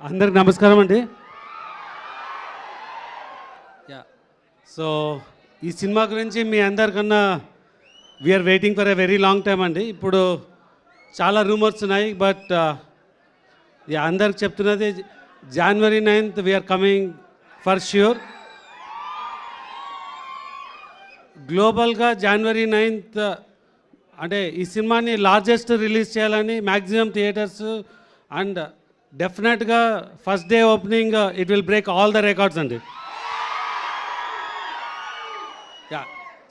అందరికి నమస్కారం అండి. సో ఈ సినిమా గురించి మీ అందరికన్నా we are waiting for a very long time అండి. ఇప్పుడు చాలా రూమర్స్ ఉన్నాయి, బట్ అందరికి చెప్తున్నది January 9th we're coming for sure. గ్లోబల్గా January 9th అంటే ఈ సినిమాని లార్జెస్ట్ రిలీజ్ చేయాలని మ్యాక్సిమం థియేటర్స్ అండ్ డెఫినెట్గా first day opening it will break all the records అండి.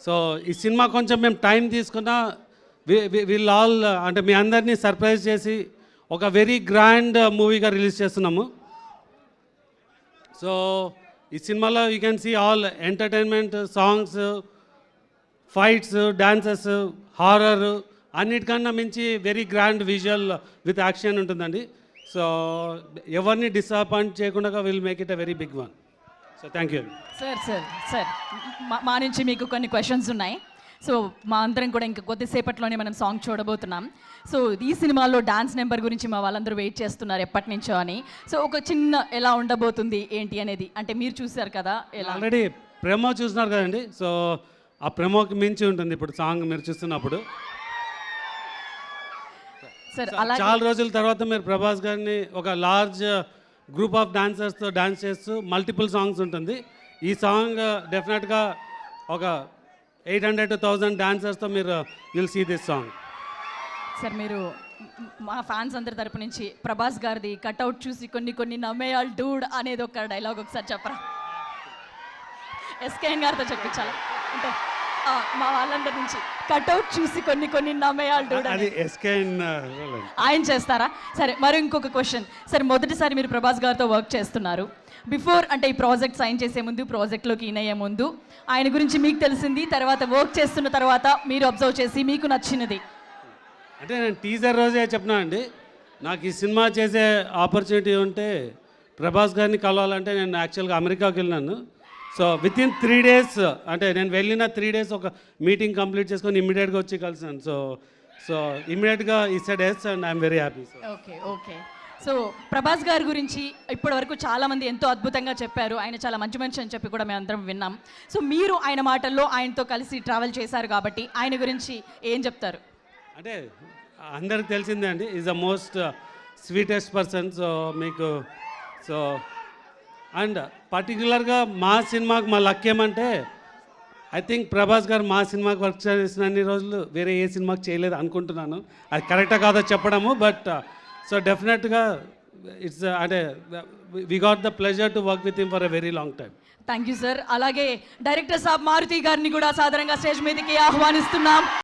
సో ఈ సినిమా కొంచెం మేము టైం తీసుకున్నా విల్ ఆల్ అంటే మీ అందరినీ సర్ప్రైజ్ చేసి ఒక వెరీ గ్రాండ్ మూవీగా రిలీజ్ చేస్తున్నాము. సో ఈ సినిమాలో you can see all entertainment, songs, fights, dances, horror అన్నిటికన్నా మించి very grand visual with action ఉంటుందండి. సో ఎవరిని డిసప్పాయింట్ చేయకుండా will make it a very big one. So thank you. Sir మా నుంచి మీకు కొన్ని క్వశ్చన్స్ ఉన్నాయి. సో మా అందరం కూడా ఇంకా కొద్దిసేపట్లోనే మనం సాంగ్ చూడబోతున్నాం. సో ఈ సినిమాలో డాన్స్ నెంబర్ గురించి మా వాళ్ళందరూ వెయిట్ చేస్తున్నారు ఎప్పటి నుంచో అని. సో ఒక చిన్న ఎలా ఉండబోతుంది ఏంటి అనేది అంటే మీరు చూసారు కదా, ఎలా ఆల్రెడీ ప్రెమో చూస్తున్నారు కదండి. సో ఆ ప్రెమోకి మించి ఉంటుంది ఇప్పుడు సాంగ్ మీరు చూస్తున్నప్పుడు. సార్ అలా చాలా రోజుల తర్వాత మీరు ప్రభాస్ గారిని ఒక లార్జ్ గ్రూప్ ఆఫ్ డాన్సర్స్తో డాన్స్ చేస్తూ మల్టిపుల్ సాంగ్స్ ఉంటుంది. ఈ సాంగ్ డెఫినెట్గా ఒక 800 to 1000 డాన్సర్స్తో మీరు will see this song. Sir మీరు మా ఫ్యాన్స్ అందరి తరపు నుంచి ప్రభాస్ గారిది కట్అవుట్ చూసి కొన్ని నమ్మేయాల్ డూడ్ అనేది ఒక డైలాగ్ ఒకసారి చెప్పరా? ఎస్కేఎన్ గారితో చెప్పించాలి అంటే మా వాళ్ళందరి నుంచి కట్అవుట్ చూసి కొన్ని నమ్మేయాల్ డూడ్ అది ఎస్కేఎన్ ఆయన చేస్తారా? సరే, మరి ఇంకొక క్వశ్చన్ సార్, మొదటిసారి మీరు ప్రభాస్ గారితో వర్క్ చేస్తున్నారు. బిఫోర్ అంటే ఈ ప్రాజెక్ట్ సైన్ చేసే ముందు, ప్రాజెక్ట్లోకి ఇన్ అయ్యే ముందు ఆయన గురించి మీకు తెలిసింది, తర్వాత వర్క్ చేస్తున్న తర్వాత మీరు అబ్జర్వ్ చేసి మీకు నచ్చినది అంటే నేను టీజర్ రోజే చెప్పినా అండి, నాకు ఈ సినిమా చేసే ఆపర్చునిటీ ఉంటే ప్రభాస్ గారిని కలవాలంటే నేను యాక్చువల్గా అమెరికాకి వెళ్ళినాను. సో విత్ ఇన్ 3 days అంటే నేను వెళ్ళిన 3 days ఒక మీటింగ్ కంప్లీట్ చేసుకొని ఇమ్మీడియట్గా వచ్చి కలిసాను. సో ఇమ్మీడియట్గా ఈ said yes and I'm very happy. Okay. So Prabhas గారి గురించి ఇప్పటి వరకు చాలామంది ఎంతో అద్భుతంగా చెప్పారు. ఆయన చాలా మంచి మనిషి అని చెప్పి కూడా మేము అందరం విన్నాం. సో మీరు ఆయన మాటల్లో ఆయనతో కలిసి ట్రావెల్ చేశారు కాబట్టి ఆయన గురించి ఏం చెప్తారు? అంటే అందరికి తెలిసిందే అండి, is the most sweetest person. So మీకు సో అండ్ పర్టికులర్గా మా సినిమాకి మా లక్ ఏమంటే ఐ థింక్ ప్రభాస్ గారు మా సినిమాకి వర్క్ చేసిన అన్ని రోజులు వేరే ఏ సినిమాకి చేయలేదు అనుకుంటున్నాను. అది కరెక్టా కాదో చెప్పడము, బట్ సో డెఫినెట్గా ఇట్స్ అంటే we got the pleasure to work with him for a very long time. Thank you sir. అలాగే డైరెక్టర్ సాబ్ మారుతి గారిని కూడా సాధారణంగా స్టేజ్ మీదకి ఆహ్వానిస్తున్నాం.